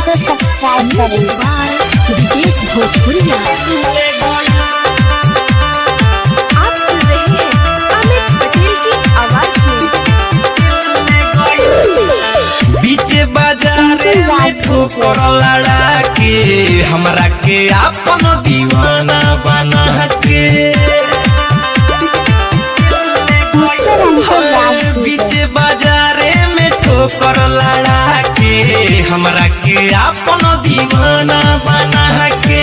तो सब्सक्राइब करें। विदेश भोजपुरिया आप सुन रहे हैं अमित पटेल की आवाज में। बीच बाजारे में ठोकर लड़ा के हमरा के अपन दीवाना बना के बीच बाजारे में ठोकर लड़ा के हमरा के अपन दीवाना बना के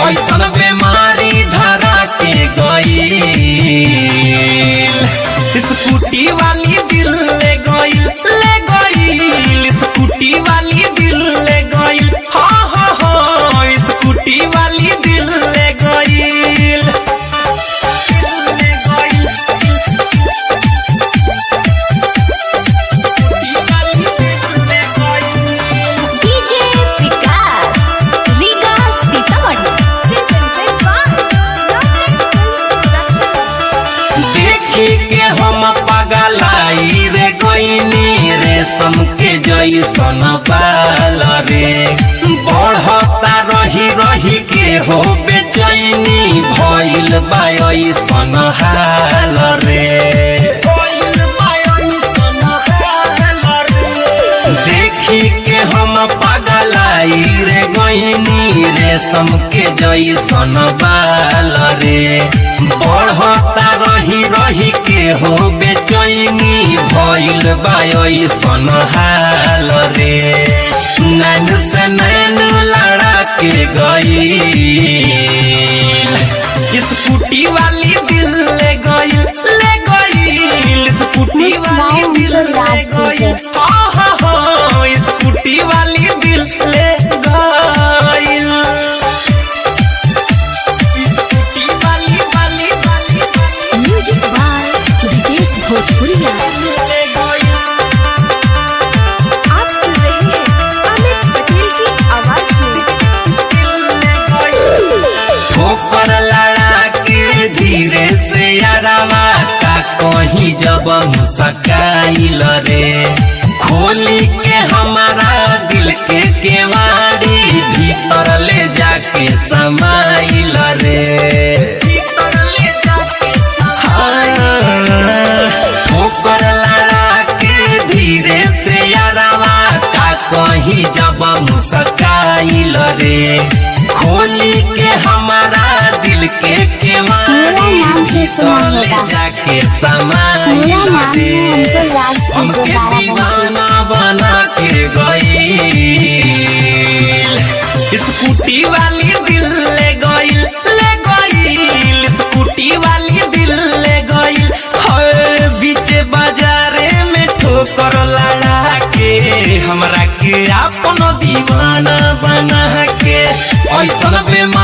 ऐसन बीमारी धरा के गई स्कूटी वाली दिल ले गई स्कूटी वाली दिल ले गई हाँ हाँ हाँ स्कूटी वाली दिल ले गई डीजे विकास रीगा सीतामढ़ी देखी के हम पगलाई रे गईनी रेशम के जैसन बाल रे बढ़ता रही रही के हो बेचैनी भइल बा ऐसन हाल रे देखी के हम पगलाई रे गईनी रेशम के जैसन बाल रे बढ़ता रही रही के हो बेचैनी भइल बा ऐसन हाल रे नैन से नैन लड़ा के गई स्कूटी वाली दिल ले गई स्कूटी वाली दिल ले गई हाँ हाँ हाँ स्कूटी वाली दिल ले गई स्कूटी वाली म्यूजिक बाय विदेश भोजपुरिया आप सुन रहे हैं अमित पटेल की आवाज में। ठोकर लड़ा के धीरे से यारवा का कहीं जब मुस्काइल रे खोली के हमारा दिल के केवाड़ी भीतर ले जाके समाइल रे ठोकर लड़ा के धीरे से यारवा का कहीं जब मुस्काइल रे खोली के हमारा दिल के केवाड़ी भीतर ले जाके समाइल रे हमके दीवाना बना के गई स्कूटी वाली दिल ले गई स्कूटी वाली दिल ले गई बीच बाजारे में ठोकर लड़ा के हमरा के अपन दीवाना बना के ऐसन बेमा